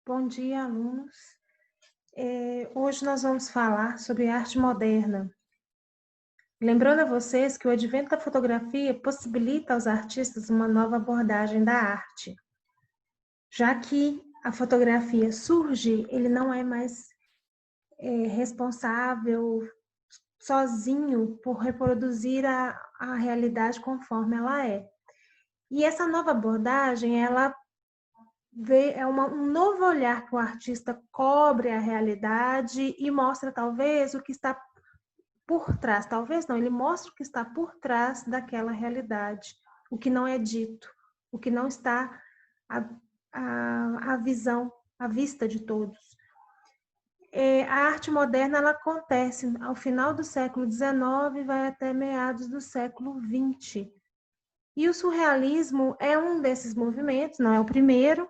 Bom dia, alunos. Hoje nós vamos falar sobre arte moderna. Lembrando a vocês que o advento da fotografia possibilita aos artistas uma nova abordagem da arte. Já que a fotografia surge, ele não é mais responsável sozinho por reproduzir a realidade conforme ela é. E essa nova abordagem, ela um novo olhar que o artista cobre a realidade e mostra talvez o que está por trás, talvez não, ele mostra o que está por trás daquela realidade, o que não é dito, o que não está à visão, à vista de todos. A arte moderna ela acontece ao final do século XIX e vai até meados do século XX. E o surrealismo é um desses movimentos, não é o primeiro,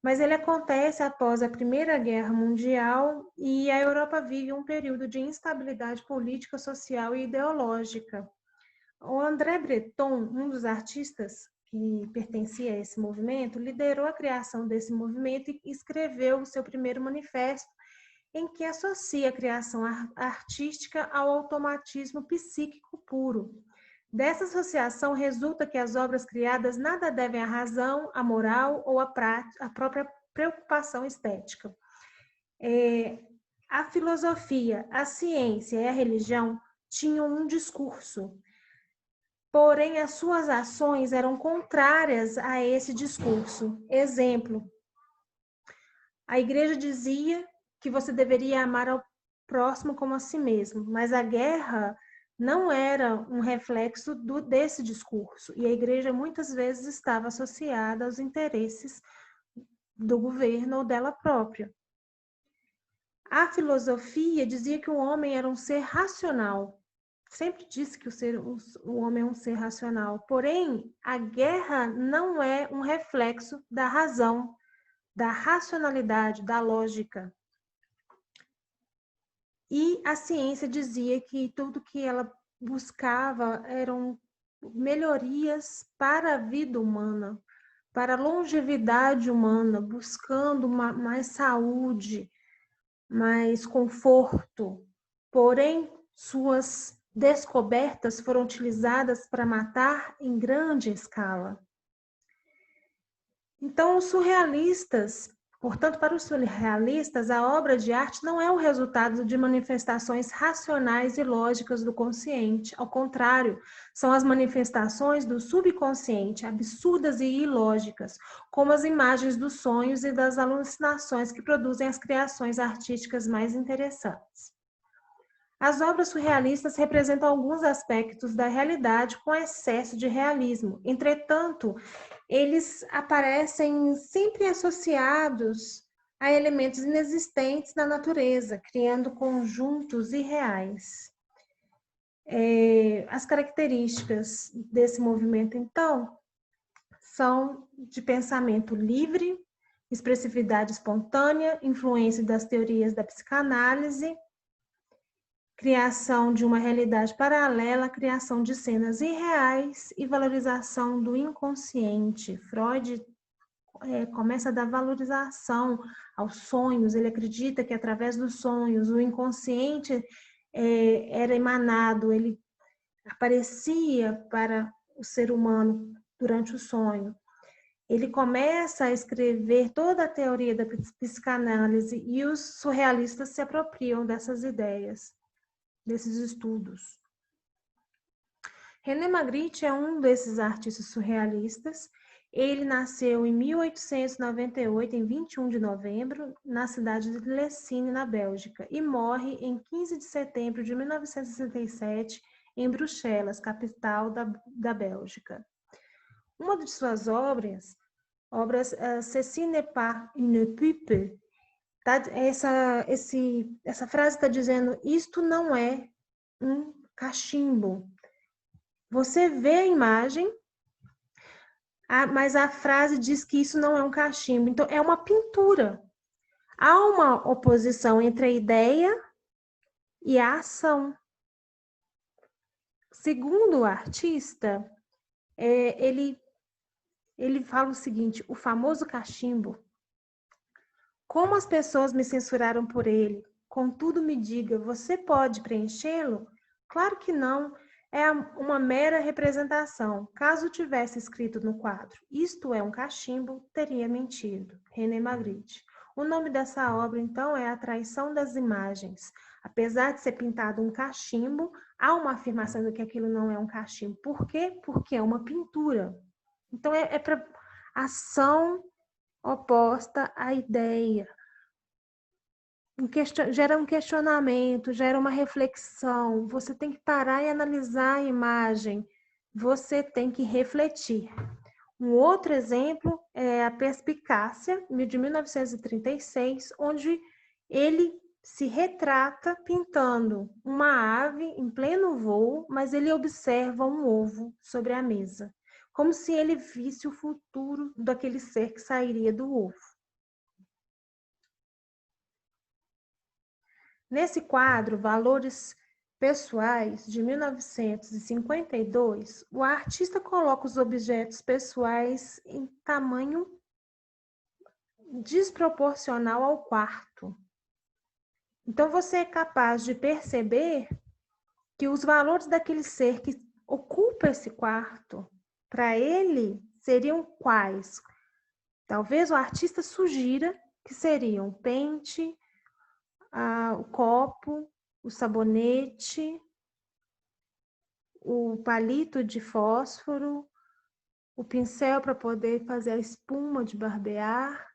mas ele acontece após a Primeira Guerra Mundial e a Europa vive um período de instabilidade política, social e ideológica. O André Breton, um dos artistas que pertencia a esse movimento, liderou a criação desse movimento e escreveu o seu primeiro manifesto, em que associa a criação artística ao automatismo psíquico puro. Dessa associação resulta que as obras criadas nada devem à razão, à moral ou à própria preocupação estética. A filosofia, a ciência e a religião tinham um discurso, porém as suas ações eram contrárias a esse discurso. Exemplo, a igreja dizia que você deveria amar ao próximo como a si mesmo, mas a guerra não era um reflexo desse discurso, e a igreja muitas vezes estava associada aos interesses do governo ou dela própria. A filosofia dizia que o homem era um ser racional, sempre disse que o homem é um ser racional, porém, a guerra não é um reflexo da razão, da racionalidade, da lógica. E a ciência dizia que tudo que ela buscava eram melhorias para a vida humana, para a longevidade humana, buscando mais saúde, mais conforto. Porém, suas descobertas foram utilizadas para matar em grande escala. Então, os surrealistas, portanto, para os surrealistas, a obra de arte não é o resultado de manifestações racionais e lógicas do consciente. Ao contrário, são as manifestações do subconsciente, absurdas e ilógicas, como as imagens dos sonhos e das alucinações que produzem as criações artísticas mais interessantes. As obras surrealistas representam alguns aspectos da realidade com excesso de realismo. Entretanto, eles aparecem sempre associados a elementos inexistentes na natureza, criando conjuntos irreais. As características desse movimento, então, são de pensamento livre, expressividade espontânea, influência das teorias da psicanálise, criação de uma realidade paralela, criação de cenas irreais e valorização do inconsciente. Freud começa a dar valorização aos sonhos, ele acredita que através dos sonhos o inconsciente era emanado, ele aparecia para o ser humano durante o sonho. Ele começa a escrever toda a teoria da psicanálise e os surrealistas se apropriam dessas ideias, desses estudos. René Magritte é um desses artistas surrealistas. Ele nasceu em 1898, em 21 de novembro, na cidade de Lessine, na Bélgica, e morre em 15 de setembro de 1967, em Bruxelas, capital da Bélgica. Uma de suas obras Ceci n'est pas une pipe, tá? Essa frase está dizendo, isto não é um cachimbo. Você vê a imagem, mas a frase diz que isso não é um cachimbo. Então, é uma pintura. Há uma oposição entre a ideia e a ação. Segundo o artista, ele fala o seguinte, o famoso cachimbo Como as pessoas me censuraram por ele? Contudo, me diga, você pode preenchê-lo? Claro que não. É uma mera representação. Caso tivesse escrito no quadro, isto é um cachimbo, teria mentido. René Magritte. O nome dessa obra, então, é A Traição das Imagens. Apesar de ser pintado um cachimbo, há uma afirmação de que aquilo não é um cachimbo. Por quê? Porque é uma pintura. Então, é para ação oposta à ideia. Gera um questionamento, gera uma reflexão. Você tem que parar e analisar a imagem. Você tem que refletir. Um outro exemplo é a Perspicácia, de 1936, onde ele se retrata pintando uma ave em pleno voo, mas ele observa um ovo sobre a mesa, como se ele visse o futuro daquele ser que sairia do ovo. Nesse quadro, Valores Pessoais, de 1952, o artista coloca os objetos pessoais em tamanho desproporcional ao quarto. Então, você é capaz de perceber que os valores daquele ser que ocupa esse quarto, para ele, seriam quais? Talvez o artista sugira que seriam o pente, o copo, o sabonete, o palito de fósforo, o pincel para poder fazer a espuma de barbear.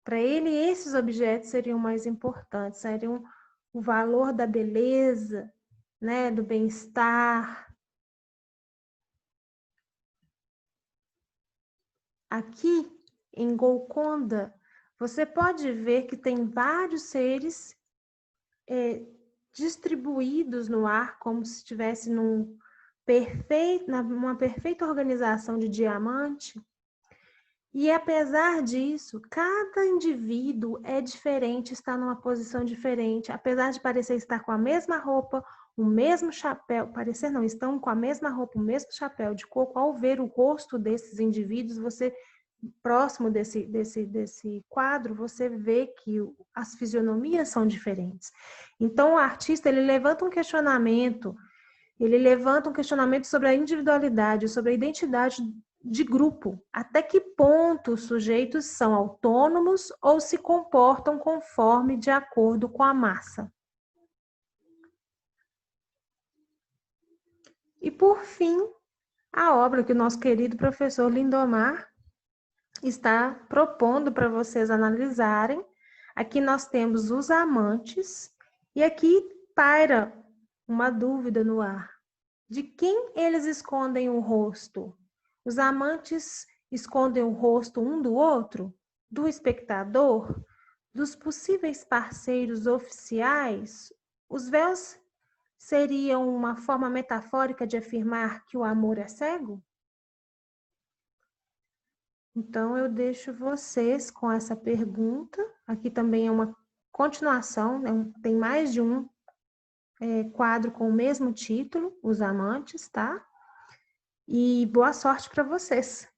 Para ele, esses objetos seriam mais importantes, seriam o valor da beleza, né, do bem-estar. Aqui, em Golconda, você pode ver que tem vários seres distribuídos no ar, como se estivesse numa perfeita organização de diamante. E apesar disso, cada indivíduo é diferente, está numa posição diferente. Apesar de parecer estar com a mesma roupa, o mesmo chapéu, parecer não, estão com a mesma roupa, o mesmo chapéu de coco, ao ver o rosto desses indivíduos, você, próximo desse quadro, você vê que as fisionomias são diferentes. Então, o artista, ele levanta um questionamento sobre a individualidade, sobre a identidade de grupo. Até que ponto os sujeitos são autônomos ou se comportam conforme de acordo com a massa. E, por fim, a obra que o nosso querido professor Lindomar está propondo para vocês analisarem. Aqui nós temos os amantes, e aqui paira uma dúvida no ar. De quem eles escondem o rosto? Os amantes escondem o rosto um do outro? Do espectador? Dos possíveis parceiros oficiais? Os véus seriam uma forma metafórica de afirmar que o amor é cego? Então, eu deixo vocês com essa pergunta. Aqui também é uma continuação, né? Tem mais de um quadro com o mesmo título, Os Amantes, tá? E boa sorte para vocês!